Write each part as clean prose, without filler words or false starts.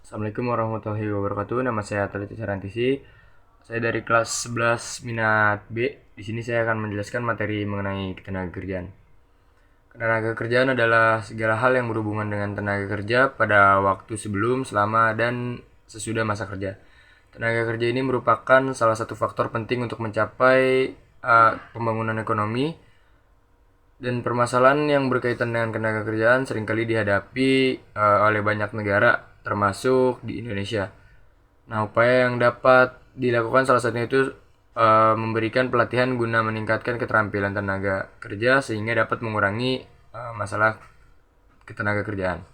Assalamualaikum warahmatullahi wabarakatuh. Nama saya Teliti Sarantisi. Saya dari kelas 11 minat B. Di sini saya akan menjelaskan materi mengenai ketenagakerjaan. Ketenagakerjaan adalah segala hal yang berhubungan dengan tenaga kerja pada waktu sebelum, selama, dan sesudah masa kerja. Tenaga kerja ini merupakan salah satu faktor penting untuk mencapai pembangunan ekonomi, dan permasalahan yang berkaitan dengan tenaga kerjaan seringkali dihadapi oleh banyak negara, termasuk di Indonesia. Nah, upaya yang dapat dilakukan salah satunya itu memberikan pelatihan guna meningkatkan keterampilan tenaga kerja sehingga dapat mengurangi masalah ketenaga kerjaan.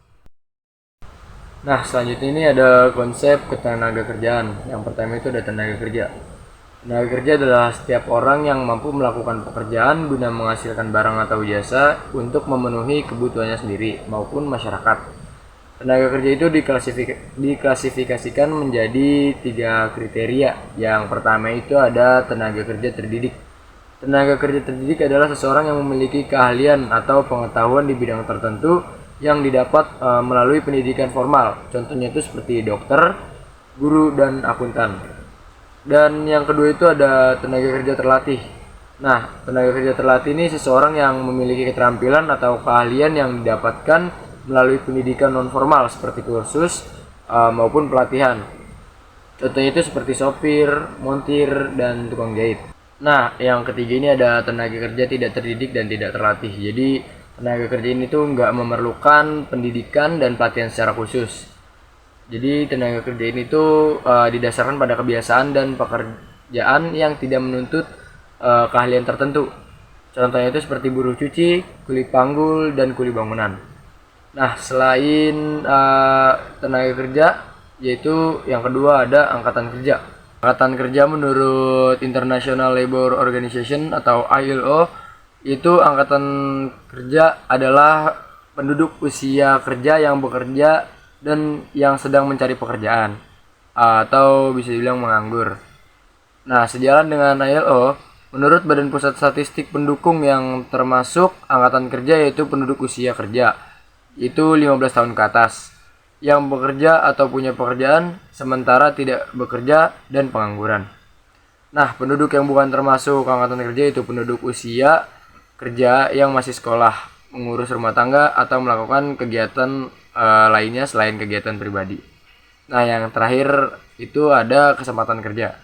Nah, selanjutnya ini ada konsep ketenaga kerjaan. Yang pertama itu ada tenaga kerja. Tenaga kerja adalah setiap orang yang mampu melakukan pekerjaan guna menghasilkan barang atau jasa untuk memenuhi kebutuhannya sendiri maupun masyarakat. Tenaga kerja itu diklasifikasikan menjadi 3 kriteria. Yang pertama itu ada tenaga kerja terdidik. Tenaga kerja terdidik adalah seseorang yang memiliki keahlian atau pengetahuan di bidang tertentu yang didapat melalui pendidikan formal. Contohnya itu seperti dokter, guru, dan akuntan. Dan yang kedua itu ada tenaga kerja terlatih. Nah, tenaga kerja terlatih ini seseorang yang memiliki keterampilan atau keahlian yang didapatkan melalui pendidikan non formal seperti kursus maupun pelatihan. Contohnya itu seperti sopir, montir, dan tukang jahit. Nah, yang ketiga ini ada tenaga kerja tidak terdidik dan tidak terlatih. Jadi, tenaga kerja ini tuh nggak memerlukan pendidikan dan pelatihan secara khusus. Jadi, tenaga kerja ini tuh didasarkan pada kebiasaan dan pekerjaan yang tidak menuntut keahlian tertentu. Contohnya itu seperti buruh cuci, kuli panggul, dan kuli bangunan. Nah, selain tenaga kerja, yaitu yang kedua ada angkatan kerja. Angkatan kerja menurut International Labour Organization atau ILO, itu angkatan kerja adalah penduduk usia kerja yang bekerja dan yang sedang mencari pekerjaan atau bisa dibilang menganggur. Nah, sejalan dengan ILO, menurut Badan Pusat Statistik pendukung yang termasuk angkatan kerja yaitu penduduk usia kerja, itu 15 tahun ke atas, yang bekerja atau punya pekerjaan, sementara tidak bekerja, dan pengangguran. Nah, penduduk yang bukan termasuk angkatan kerja itu penduduk usia kerja yang masih sekolah, mengurus rumah tangga, atau melakukan kegiatan lainnya selain kegiatan pribadi. Nah, yang terakhir itu ada kesempatan kerja.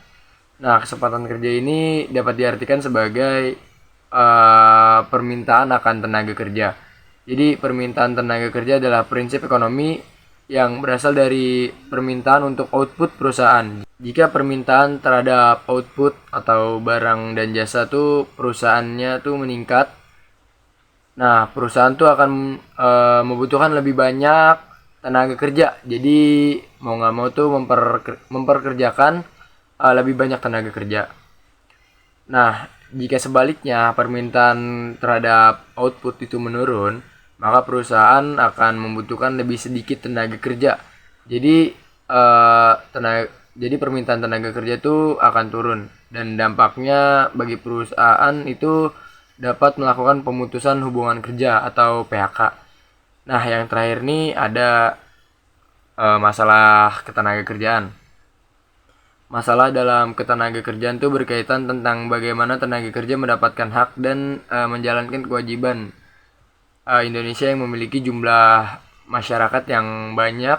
Nah, kesempatan kerja ini dapat diartikan sebagai permintaan akan tenaga kerja. Jadi, permintaan tenaga kerja adalah prinsip ekonomi yang berasal dari permintaan untuk output perusahaan. Jika permintaan terhadap output atau barang dan jasa tuh perusahaannya tuh meningkat, nah perusahaan tuh akan membutuhkan lebih banyak tenaga kerja. Jadi mau nggak mau tuh memperkerjakan lebih banyak tenaga kerja. Nah, jika sebaliknya permintaan terhadap output itu menurun, maka perusahaan akan membutuhkan lebih sedikit tenaga kerja. Jadi jadi permintaan tenaga kerja itu akan turun dan dampaknya bagi perusahaan itu dapat melakukan pemutusan hubungan kerja atau PHK. Nah, yang terakhir nih ada masalah ketenaga kerjaan. Masalah dalam ketenaga kerjaan itu berkaitan tentang bagaimana tenaga kerja mendapatkan hak dan menjalankan kewajiban. Indonesia yang memiliki jumlah masyarakat yang banyak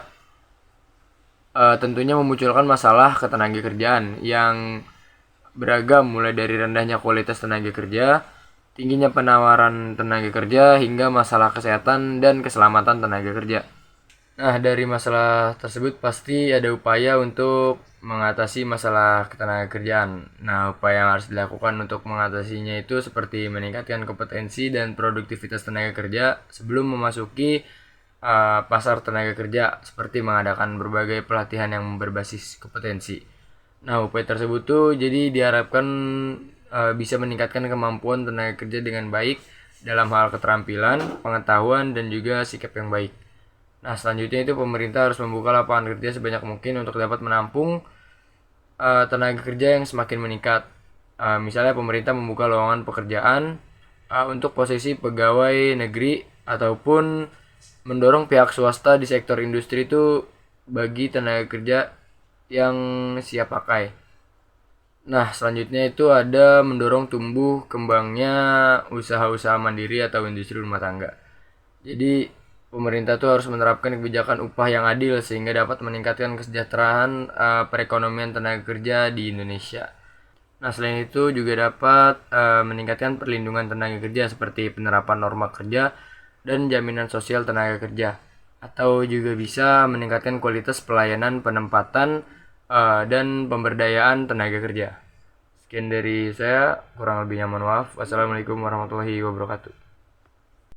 tentunya memunculkan masalah ketenaga kerjaan yang beragam, mulai dari rendahnya kualitas tenaga kerja, tingginya penawaran tenaga kerja, hingga masalah kesehatan dan keselamatan tenaga kerja. Nah, dari masalah tersebut pasti ada upaya untuk mengatasi masalah ketenaga kerjaan. Nah, upaya yang harus dilakukan untuk mengatasinya itu seperti meningkatkan kompetensi dan produktivitas tenaga kerja sebelum memasuki pasar tenaga kerja, seperti mengadakan berbagai pelatihan yang berbasis kompetensi. Nah, upaya tersebut tuh jadi diharapkan bisa meningkatkan kemampuan tenaga kerja dengan baik dalam hal keterampilan, pengetahuan, dan juga sikap yang baik. Nah, selanjutnya itu pemerintah harus membuka lapangan kerja sebanyak mungkin untuk dapat menampung tenaga kerja yang semakin meningkat. Misalnya pemerintah membuka lowongan pekerjaan untuk posisi pegawai negeri ataupun mendorong pihak swasta di sektor industri itu bagi tenaga kerja yang siap pakai. Nah, selanjutnya itu ada mendorong tumbuh kembangnya usaha-usaha mandiri atau industri rumah tangga. Jadi, pemerintah tuh harus menerapkan kebijakan upah yang adil sehingga dapat meningkatkan kesejahteraan perekonomian tenaga kerja di Indonesia. Nah, selain itu juga dapat meningkatkan perlindungan tenaga kerja seperti penerapan norma kerja dan jaminan sosial tenaga kerja. Atau juga bisa meningkatkan kualitas pelayanan penempatan dan pemberdayaan tenaga kerja. Sekian dari saya, kurang lebihnya mohon maaf. Wassalamualaikum warahmatullahi wabarakatuh.